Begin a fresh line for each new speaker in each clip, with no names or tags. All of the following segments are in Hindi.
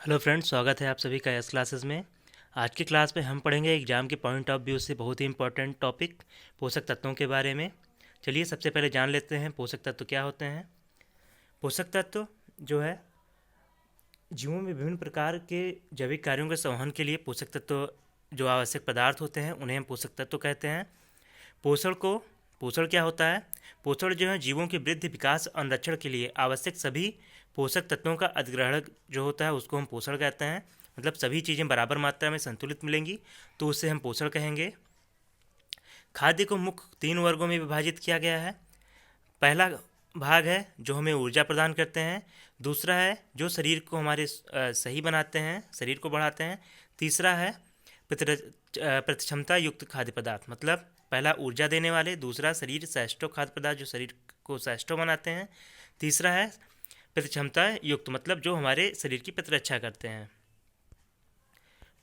हेलो फ्रेंड्स, स्वागत है आप सभी का एस क्लासेस में। आज की क्लास में हम पढ़ेंगे एग्जाम के पॉइंट ऑफ व्यू से बहुत ही इंपॉर्टेंट टॉपिक पोषक तत्वों के बारे में। चलिए सबसे पहले जान लेते हैं पोषक तत्व क्या होते हैं। पोषक तत्व जो है जीवों में विभिन्न प्रकार के जैविक कार्यों के संवहन के लिए पोषक तत्व जो आवश्यक पदार्थ होते हैं उन्हें हम पोषक तत्व कहते हैं। पोषण को पोषण क्या होता है? पोषण जो है जीवों की वृद्धि, विकास और संरक्षण के लिए आवश्यक सभी पोषक तत्वों का अधिग्रहण जो होता है उसको हम पोषण कहते हैं। मतलब सभी चीज़ें बराबर मात्रा में संतुलित मिलेंगी तो उसे हम पोषण कहेंगे। खाद्य को मुख्य 3 वर्गों में विभाजित किया गया है। पहला भाग है जो हमें ऊर्जा प्रदान करते हैं। दूसरा है जो शरीर को हमारे सही बनाते हैं, शरीर को बढ़ाते हैं। तीसरा है प्रतिक्षमता युक्त खाद्य पदार्थ, मतलब पहला ऊर्जा देने वाले, दूसरा शरीर सैष्टो खाद्य पदार्थ जो शरीर को सैष्टो बनाते हैं, तीसरा है प्रतिक्षमता युक्त मतलब जो हमारे शरीर की प्रतिरक्षा करते हैं।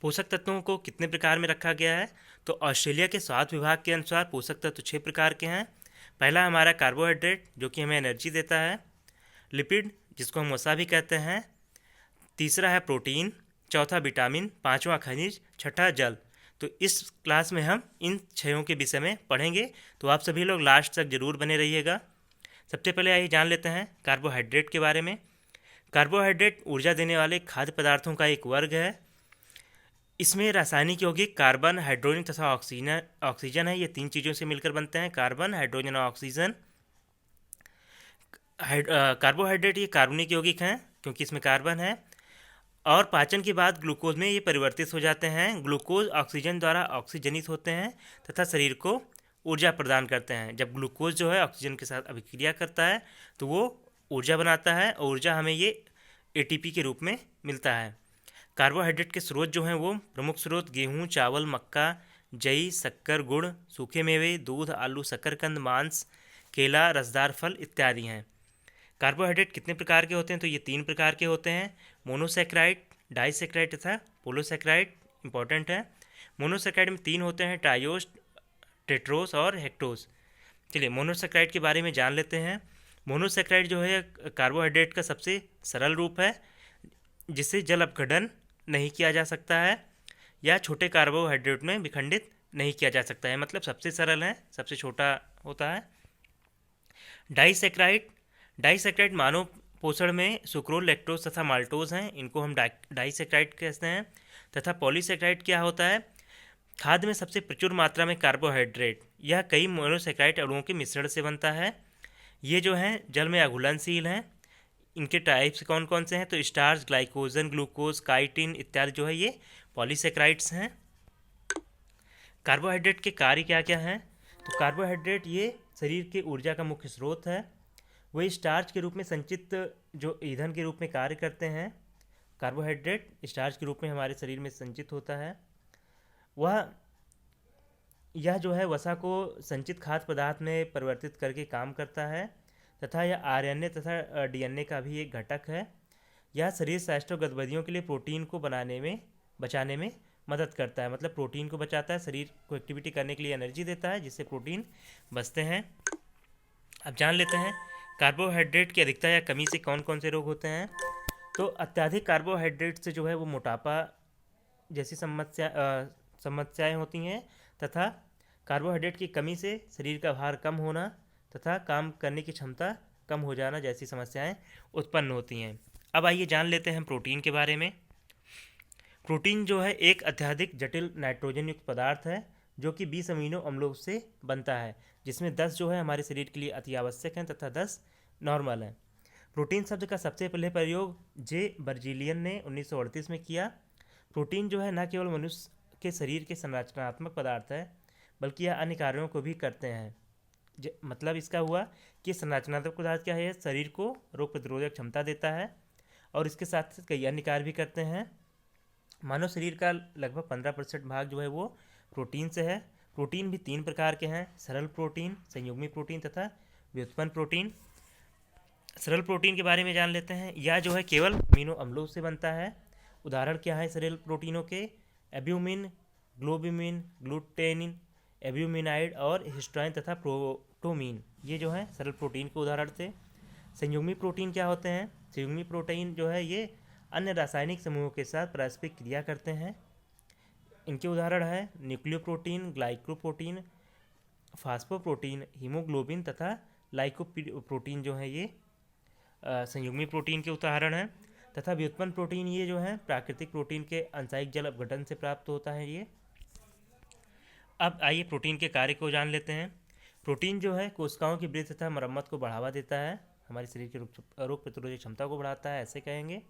पोषक तत्वों को कितने प्रकार में रखा गया है? तो ऑस्ट्रेलिया के स्वास्थ्य विभाग के अनुसार पोषक तत्व 6 प्रकार के हैं। पहला हमारा कार्बोहाइड्रेट जो कि हमें एनर्जी देता है, लिपिड जिसको हम वसा भी कहते हैं, तीसरा है प्रोटीन, चौथा विटामिन, पांचवा खनिज, छठा जल। तो इस क्लास में हम इन 6 के विषय में पढ़ेंगे, तो आप सभी लोग लास्ट तक जरूर बने रहिएगा। सबसे पहले आइए जान लेते हैं कार्बोहाइड्रेट के बारे में। कार्बोहाइड्रेट ऊर्जा देने वाले खाद्य पदार्थों का एक वर्ग है। इसमें रासायनिक यौगिक कार्बन, हाइड्रोजन तथा ऑक्सीजन है। ये 3 चीज़ों से मिलकर बनते हैं, कार्बन, हाइड्रोजन और ऑक्सीजन। कार्बोहाइड्रेट ये कार्बनिक यौगिक हैं क्योंकि इसमें कार्बन है, और पाचन के बाद ग्लूकोज में ये परिवर्तित हो जाते हैं। ग्लूकोज ऑक्सीजन द्वारा ऑक्सीजनित होते हैं तथा शरीर को ऊर्जा प्रदान करते हैं। जब ग्लूकोज जो है ऑक्सीजन के साथ अभिक्रिया करता है तो वो ऊर्जा बनाता है, और ऊर्जा हमें ये एटीपी के रूप में मिलता है। कार्बोहाइड्रेट के स्रोत जो हैं वो प्रमुख स्रोत गेहूँ, चावल, मक्का, जई, शक्कर, गुड़, सूखे मेवे, दूध, आलू, शकरकंद, मांस, केला, रसदार फल इत्यादि हैं। कार्बोहाइड्रेट कितने प्रकार के होते हैं? तो ये 3 प्रकार के होते हैं, मोनोसैकेराइड, डाइसैकेराइड तथा पोलोसैकेराइड। इंपॉर्टेंट है। मोनोसैकेराइड में 3 होते हैं, ट्रायोस, टेट्रोस और हेक्टोस। चलिए मोनोसैकेराइड के बारे में जान लेते हैं। मोनोसैकेराइड जो है कार्बोहाइड्रेट का सबसे सरल रूप है जिसे जल अपघटन नहीं किया जा सकता है या छोटे कार्बोहाइड्रेट में विखंडित नहीं किया जा सकता है, मतलब सबसे सरल है, सबसे छोटा होता है। डाइसैकेराइड डाइसैकेराइड मानव पोषण में सुक्रोज, लैक्टोज तथा माल्टोज हैं, इनको हम डाइसैकेराइड कहते हैं। तथा पॉलीसैकेराइड क्या होता है? खाद्य में सबसे प्रचुर मात्रा में कार्बोहाइड्रेट, यह कई मोनोसैकेराइड अणुओं के मिश्रण से बनता है। ये जो हैं जल में अघुलनशील हैं। इनके टाइप्स कौन कौन से हैं? तो स्टार्च, ग्लाइकोजन, ग्लूकोज, काइटिन इत्यादि जो है ये पॉलीसैकेराइड्स हैं। कार्बोहाइड्रेट के कार्य क्या क्या हैं? तो कार्बोहाइड्रेट ये शरीर के ऊर्जा का मुख्य स्रोत है। वही स्टार्च के रूप में संचित जो ईंधन के रूप में कार्य करते हैं। कार्बोहाइड्रेट स्टार्च के रूप में हमारे शरीर में संचित होता है। यह जो है वसा को संचित खाद्य पदार्थ में परिवर्तित करके काम करता है, तथा यह आरएनए तथा डीएनए का भी एक घटक है। यह शरीर स्वास्थ्य गतिविधियों के लिए प्रोटीन को बचाने में मदद करता है, मतलब प्रोटीन को बचाता है, शरीर को एक्टिविटी करने के लिए एनर्जी देता है जिससे प्रोटीन बचते हैं। अब जान लेते हैं कार्बोहाइड्रेट की अधिकता या कमी से कौन कौन से रोग होते हैं। तो अत्यधिक कार्बोहाइड्रेट से जो है वो मोटापा जैसी समस्याएं होती हैं, तथा कार्बोहाइड्रेट की कमी से शरीर का भार कम होना तथा काम करने की क्षमता कम हो जाना जैसी समस्याएं उत्पन्न होती हैं। अब आइए जान लेते हैं प्रोटीन के बारे में। प्रोटीन जो है एक अत्यधिक जटिल नाइट्रोजन युक्त पदार्थ है जो कि 20 अमीनो अम्लों से बनता है, जिसमें 10 जो है हमारे शरीर के लिए अति आवश्यक हैं तथा 10 नॉर्मल हैं। प्रोटीन शब्द का सबसे पहले प्रयोग जे बर्जीलियन ने 1938 में किया। प्रोटीन जो है न केवल मनुष्य के शरीर के संरचनात्मक पदार्थ है बल्कि यह अन्य कार्यों को भी करते हैं। मतलब इसका हुआ कि संरचनात्मक पदार्थ क्या है? शरीर को रोग प्रतिरोधक क्षमता देता है और इसके साथ साथ कई अन्य कार्य भी करते हैं। मानव शरीर का लगभग 15% भाग जो है वो प्रोटीन से है। प्रोटीन भी 3 प्रकार के हैं, सरल प्रोटीन, संयुग्मी प्रोटीन तथा व्युत्पन्न प्रोटीन। सरल प्रोटीन के बारे में जान लेते हैं। यह जो है केवल अमीनो अम्लों से बनता है। उदाहरण क्या है सरल प्रोटीनों के? एब्यूमिन, ग्लोबिमिन, ग्लूटेनिन, एब्यूमिनाइड और हिस्टाइन तथा प्रोटोमीन, ये जो है सरल प्रोटीन के उदाहरण थे। संयुग्मी प्रोटीन क्या होते हैं? संयुग्मी प्रोटीन जो है ये अन्य रासायनिक समूहों के साथ पारस्परिक क्रिया करते हैं। इनके उदाहरण हैं न्यूक्लियोप्रोटीन, ग्लाइकोप्रोटीन, फास्फोप्रोटीन, हीमोग्लोबिन तथा लाइकोप्रोटीन जो है ये संयुग्मी प्रोटीन के उदाहरण हैं। तथा व्युत्पन्न प्रोटीन ये जो है प्राकृतिक प्रोटीन के अंशायिक जल अपघटन से प्राप्त होता है ये। अब आइए प्रोटीन के कार्य को जान लेते हैं। प्रोटीन जो है कोशिकाओं की वृद्धि तथा मरम्मत को बढ़ावा देता है, हमारे शरीर की रोग प्रतिरोधी क्षमता को बढ़ाता है, ऐसे कहेंगे।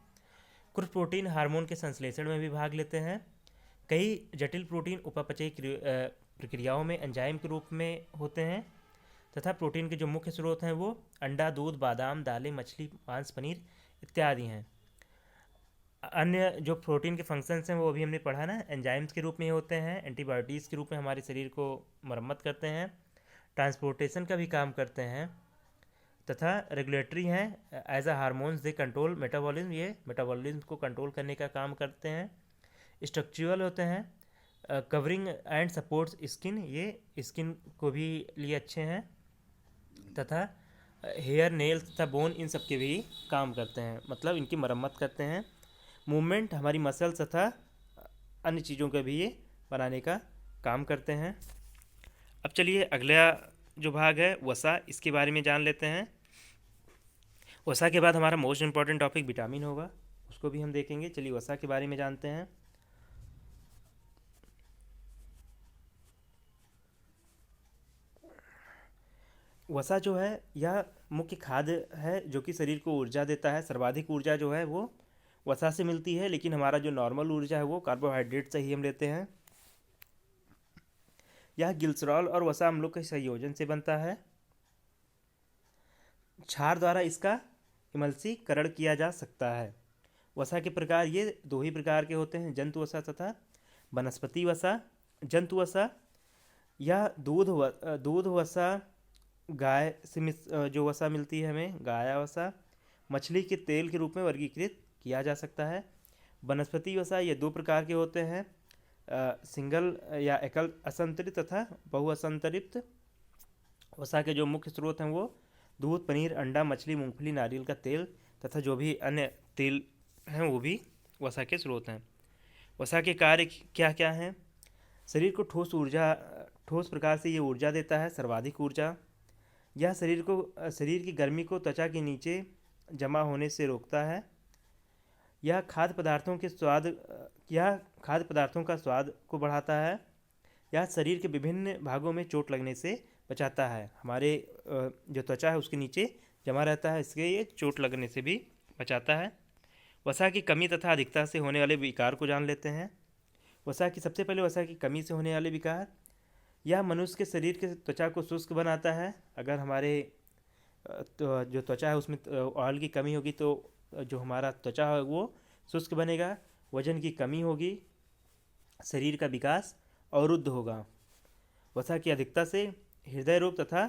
कुछ प्रोटीन हार्मोन के संश्लेषण में भी भाग लेते हैं। कई जटिल प्रोटीन उपापचयी प्रक्रियाओं में एंजाइम के रूप में होते हैं। तथा प्रोटीन के जो मुख्य स्रोत हैं वो अंडा, दूध, बादाम, दालें, मछली, मांस, पनीर इत्यादि हैं। अन्य जो प्रोटीन के फंक्शंस हैं वो अभी हमने पढ़ा ना, एंजाइम्स के रूप में होते हैं, एंटीबायोटिक्स के रूप में हमारे शरीर को मरम्मत करते हैं, ट्रांसपोर्टेशन का भी काम करते हैं, तथा रेगुलेटरी हैं। As a hormones they control metabolism, ये मेटाबॉलिज्म को कंट्रोल करने का काम करते हैं। स्ट्रक्चरल होते हैं, कवरिंग एंड सपोर्ट्स स्किन, ये स्किन को भी लिए अच्छे हैं। तथा हेयर, नेल्स तथा बोन इन सब के भी काम करते हैं, मतलब इनकी मरम्मत करते हैं। मूवमेंट, हमारी मसल्स तथा अन्य चीज़ों का भी ये बनाने का काम करते हैं। अब चलिए अगला जो भाग है वसा, इसके बारे में जान लेते हैं। वसा के बाद हमारा मोस्ट इम्पॉर्टेंट टॉपिक विटामिन होगा, उसको भी हम देखेंगे। चलिए वसा के बारे में जानते हैं। वसा जो है यह मुख्य खाद्य है जो कि शरीर को ऊर्जा देता है। सर्वाधिक ऊर्जा जो है वो वसा से मिलती है, लेकिन हमारा जो नॉर्मल ऊर्जा है वो कार्बोहाइड्रेट से ही हम लेते हैं। यह ग्लिसरॉल और वसा अम्लों के संयोजन से बनता है। क्षार द्वारा इसका इमल्सीकरण किया जा सकता है। वसा के प्रकार ये दो ही प्रकार के होते हैं, जंतु वसा तथा वनस्पति वसा। जंतु वसा यह दूध वसा, गाय से जो वसा मिलती है हमें, गाय वसा, मछली के तेल के रूप में वर्गीकृत किया जा सकता है। वनस्पति वसा ये दो प्रकार के होते हैं, सिंगल या एकल असंतरित तथा बहुअसंतरित। वसा के जो मुख्य स्रोत हैं वो दूध, पनीर, अंडा, मछली, मूंगफली, नारियल का तेल तथा जो भी अन्य तेल हैं वो भी वसा के स्रोत हैं। वसा के कार्य क्या क्या हैं? शरीर को ठोस प्रकार से ये ऊर्जा देता है, सर्वाधिक ऊर्जा। यह शरीर की गर्मी को त्वचा के नीचे जमा होने से रोकता है। यह खाद्य पदार्थों का स्वाद को बढ़ाता है। यह शरीर के विभिन्न भागों में चोट लगने से बचाता है। हमारे जो त्वचा है उसके नीचे जमा रहता है, इसके ये चोट लगने से भी बचाता है। वसा की कमी तथा अधिकता से होने वाले विकार को जान लेते हैं। सबसे पहले वसा की कमी से होने वाले विकार, यह मनुष्य के शरीर के त्वचा को शुष्क बनाता है। अगर हमारे जो त्वचा है उसमें ऑयल की कमी होगी तो जो हमारा त्वचा है वो शुष्क बनेगा, वजन की कमी होगी, शरीर का विकास अवरुद्ध होगा। वसा की अधिकता से हृदय रोग तथा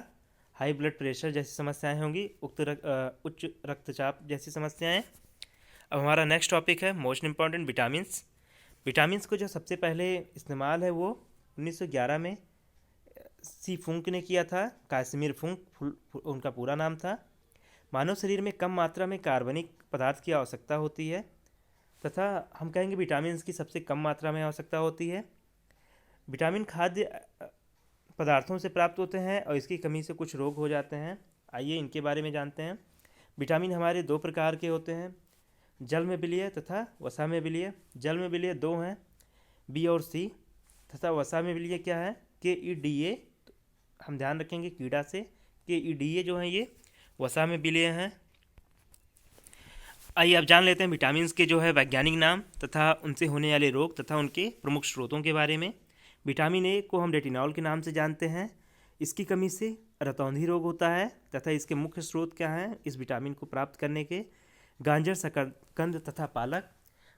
हाई ब्लड प्रेशर जैसी समस्याएं होंगी, उच्च रक्तचाप जैसी समस्याएं। अब हमारा नेक्स्ट टॉपिक है मोस्ट इम्पॉर्टेंट विटामिन्स। विटामिन्स को जो सबसे पहले इस्तेमाल है वो 1911 में सी फुंक ने किया था। काश्मीर फुंक उनका पूरा नाम था। मानव शरीर में कम मात्रा में कार्बनिक पदार्थ की आवश्यकता होती है तथा हम कहेंगे विटामिन्स की सबसे कम मात्रा में आवश्यकता होती है। विटामिन खाद्य पदार्थों से प्राप्त होते हैं और इसकी कमी से कुछ रोग हो जाते हैं। आइए इनके बारे में जानते हैं। विटामिन हमारे दो प्रकार के होते हैं, जल में विलीय तथा वसा में विलीय। जल में विलीय दो हैं, बी और सी, तथा वसा में विलीय क्या है, KEDA। हम ध्यान रखेंगे कीड़ा से, KEDA जो है ये वसा में विलीय हैं। आइए अब जान लेते हैं विटामिन्स के जो है वैज्ञानिक नाम तथा उनसे होने वाले रोग तथा उनके प्रमुख स्रोतों के बारे में। विटामिन ए को हम रेटिनॉल के नाम से जानते हैं। इसकी कमी से रतौंधी रोग होता है तथा इसके मुख्य स्रोत क्या हैं इस विटामिन को प्राप्त करने के, गाजर, शकरकंद तथा पालक।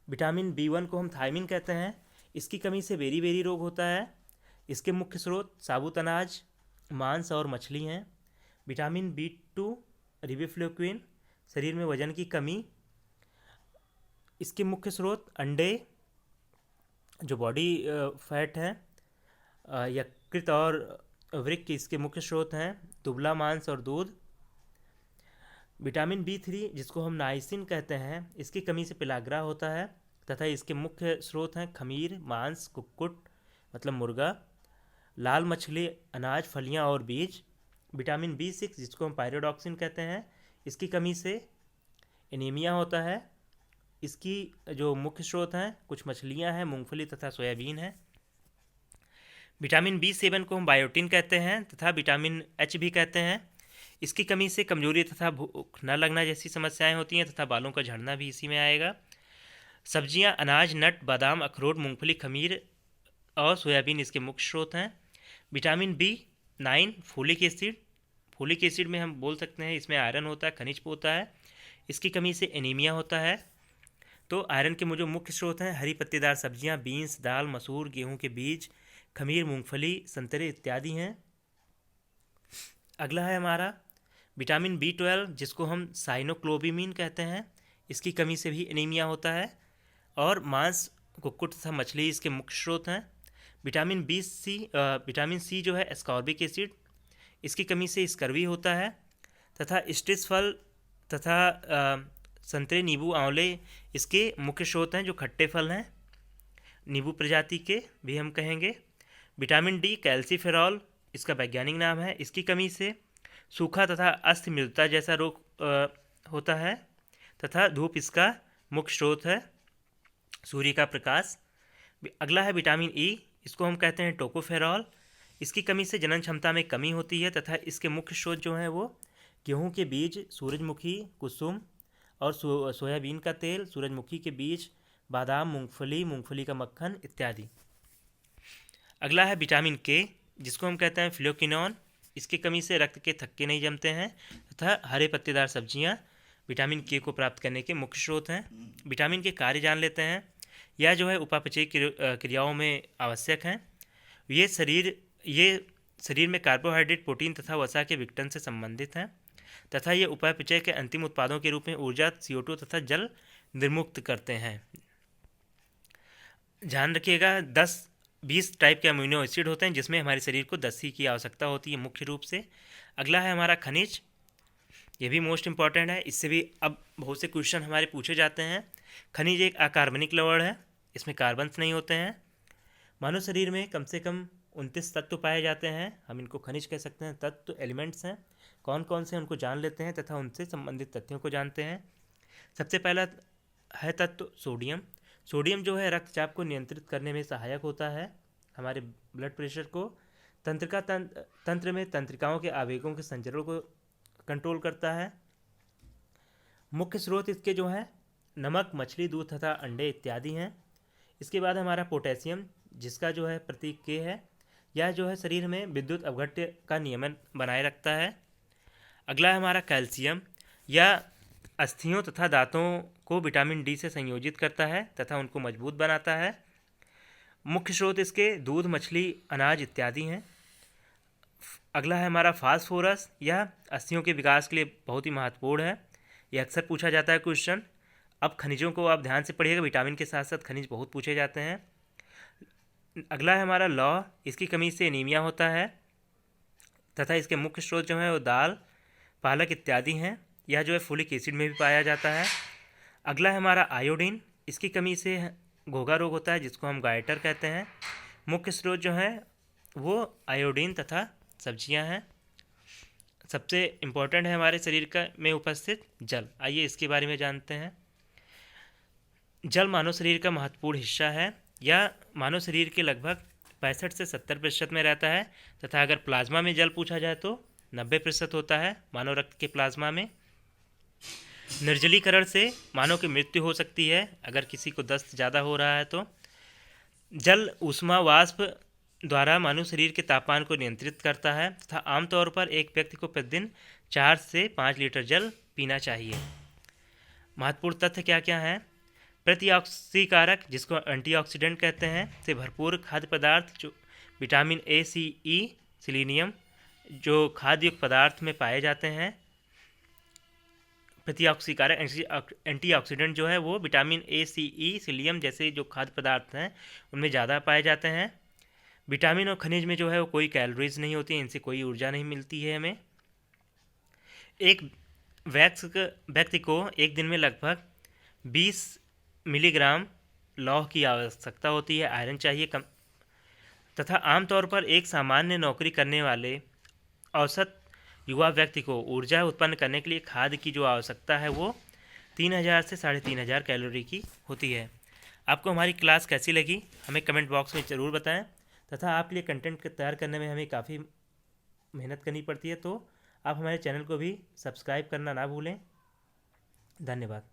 विटामिन B1 को हम थायमिन कहते हैं। इसकी कमी से बेरी रोग होता है। इसके मुख्य स्रोत साबुत अनाज, मांस और मछली हैं। विटामिन B2 रिबोफ्लाविन, शरीर में वजन की कमी। इसके मुख्य स्रोत अंडे जो बॉडी फैट है, यकृत और वृक्क इसके मुख्य स्रोत हैं। दुबला मांस और दूध। विटामिन B3 जिसको हम नाइसिन कहते हैं, इसकी कमी से पेलाग्रा होता है तथा इसके मुख्य स्रोत हैं खमीर, मांस, कुक्कुट मतलब मुर्गा, लाल मछली, अनाज, फलियां और बीज। विटामिन B6 जिसको हम पायरोडॉक्सिन कहते हैं, इसकी कमी से एनीमिया होता है। इसकी जो मुख्य स्रोत हैं कुछ मछलियां हैं, मूंगफली तथा सोयाबीन है। विटामिन B7 को हम बायोटिन कहते हैं तथा विटामिन H भी कहते हैं। इसकी कमी से कमजोरी तथा भूख न लगना जैसी समस्याएं होती हैं तथा बालों का झड़ना भी इसी में आएगा। सब्जियां, अनाज, नट, बादाम, अखरोट, मूंगफली, खमीर और सोयाबीन इसके मुख्य स्रोत हैं। Vitamin B9 folic acid, folic acid में हम बोल सकते हैं इसमें आयरन होता है, खनिज होता है। इसकी कमी से एनीमिया होता है। तो आयरन के जो मुख्य स्रोत हैं हरी पत्तेदार सब्जियां, बीन्स, दाल, मसूर, गेहूं के बीज, खमीर, मूंगफली, संतरे इत्यादि हैं। अगला है हमारा विटामिन B12 जिसको हम साइनोक्लोबिमीन कहते हैं। इसकी कमी से भी एनीमिया होता है। और मांस, कुक्कुट तथा मछली इसके मुख्य स्रोत हैं। विटामिन सी जो है एस्कॉर्बिक एसिड, इसकी कमी से स्कर्वी होता है। तथा स्ट्रिस फल तथा संतरे, नींबू, आंवले इसके मुख्य स्रोत हैं जो खट्टे फल हैं, नींबू प्रजाति के भी हम कहेंगे। विटामिन D कैल्सीफेरॉल इसका वैज्ञानिक नाम है। इसकी कमी से सूखा तथा अस्थि जैसा रोग होता है तथा धूप इसका मुख्य स्रोत है, सूर्य का प्रकाश। अगला है विटामिन E, इसको हम कहते हैं टोकोफेरॉल। इसकी कमी से जनन क्षमता में कमी होती है तथा इसके मुख्य स्रोत जो हैं वो गेहूं के बीज, सूरजमुखी, कुसुम और सोयाबीन का तेल, सूरजमुखी के बीज, बादाम, मूंगफली, मूंगफली का मक्खन इत्यादि। अगला है विटामिन K जिसको हम कहते हैं फ्लोकिनोन। इसकी कमी से रक्त के थक्के नहीं जमते हैं तथा हरे पत्तेदार सब्जियां विटामिन K को प्राप्त करने के मुख्य स्रोत हैं। विटामिन के कार्य जान लेते हैं। यह जो है उपापचयी क्रियाओं में आवश्यक हैं। ये शरीर में कार्बोहाइड्रेट, प्रोटीन तथा वसा के विघटन से संबंधित हैं तथा ये उपापचय के अंतिम उत्पादों के रूप में ऊर्जा, CO2 तथा जल निर्मुक्त करते हैं। ध्यान रखिएगा 10-20 टाइप के अमीनो एसिड होते हैं जिसमें हमारे शरीर को 10 ही की आवश्यकता होती है मुख्य रूप से। अगला है हमारा खनिज, ये भी मोस्ट इंपॉर्टेंट है। इससे भी अब बहुत से क्वेश्चन हमारे पूछे जाते हैं। खनिज एक अकार्बनिक लवण है, इसमें कार्बन्स नहीं होते हैं। मानव शरीर में कम से कम 29 तत्व पाए जाते हैं, हम इनको खनिज कह सकते हैं। तत्व एलिमेंट्स हैं, कौन कौन से उनको जान लेते हैं तथा उनसे संबंधित तथ्यों को जानते हैं। सबसे पहला है तत्व सोडियम। सोडियम जो है रक्तचाप को नियंत्रित करने में सहायक होता है, हमारे ब्लड प्रेशर को, तंत्र में तंत्रिकाओं के आवेगों के संचरण को कंट्रोल करता है। मुख्य स्रोत इसके जो हैं नमक, मछली, दूध तथा अंडे इत्यादि हैं। इसके बाद हमारा पोटेशियम जिसका जो है प्रतीक K है। यह जो है शरीर में विद्युत अपघट्य का नियमन बनाए रखता है। अगला है हमारा कैल्शियम। यह अस्थियों तथा दांतों को विटामिन D से संयोजित करता है तथा उनको मजबूत बनाता है। मुख्य स्रोत इसके दूध, मछली, अनाज इत्यादि हैं। अगला है हमारा फास्फोरस। यह अस्थियों के विकास के लिए बहुत ही महत्वपूर्ण है, यह अक्सर पूछा जाता है क्वेश्चन। अब खनिजों को आप ध्यान से पढ़िएगा, विटामिन के साथ साथ खनिज बहुत पूछे जाते हैं। अगला है हमारा लौह। इसकी कमी से एनीमिया होता है तथा इसके मुख्य स्रोत जो है वो दाल, पालक इत्यादि हैं। यह जो है फोलिक एसिड में भी पाया जाता है। अगला है हमारा आयोडीन। इसकी कमी से घोघा रोग होता है जिसको हम गायटर कहते हैं। मुख्य स्रोत जो है वो आयोडीन तथा सब्जियां हैं। सबसे इम्पोर्टेंट है हमारे शरीर का में उपस्थित जल। आइए इसके बारे में जानते हैं। जल मानव शरीर का महत्वपूर्ण हिस्सा है। यह मानव शरीर के लगभग 65 से 70% में रहता है तथा अगर प्लाज्मा में जल पूछा जाए तो 90% होता है मानव रक्त के प्लाज्मा में। निर्जलीकरण से मानव की मृत्यु हो सकती है अगर किसी को दस्त ज़्यादा हो रहा है तो। जल ऊष्मा वाष्प द्वारा मानव शरीर के तापमान को नियंत्रित करता है तथा आमतौर पर एक व्यक्ति को प्रतिदिन 4 से 5 लीटर जल पीना चाहिए। महत्वपूर्ण तथ्य क्या क्या हैं? प्रतिऑक्सीकारक जिसको एंटीऑक्सीडेंट कहते हैं से भरपूर खाद्य पदार्थ जो vitamin A, C, E, selenium जो खाद्य युक्त पदार्थ में पाए जाते हैं। प्रतिऑक्सीकारक एंटीऑक्सीडेंट जो है वो vitamin A, C, E, selenium जैसे जो खाद्य पदार्थ हैं उनमें ज़्यादा पाए जाते हैं। विटामिन और खनिज में जो है वो कोई कैलोरीज नहीं होती, इनसे कोई ऊर्जा नहीं मिलती है हमें। एक व्यक्ति को एक दिन में लगभग 20 मिलीग्राम लौह की आवश्यकता होती है, आयरन चाहिए कम, तथा आमतौर पर एक सामान्य नौकरी करने वाले औसत युवा व्यक्ति को ऊर्जा उत्पन्न करने के लिए खाद्य की जो आवश्यकता है वो 3000 से 3500 कैलोरी की होती है। आपको हमारी क्लास कैसी लगी हमें कमेंट बॉक्स में ज़रूर बताएं, तथा आपके लिए कंटेंट तैयार करने में हमें काफ़ी मेहनत करनी पड़ती है, तो आप हमारे चैनल को भी सब्सक्राइब करना ना भूलें। धन्यवाद।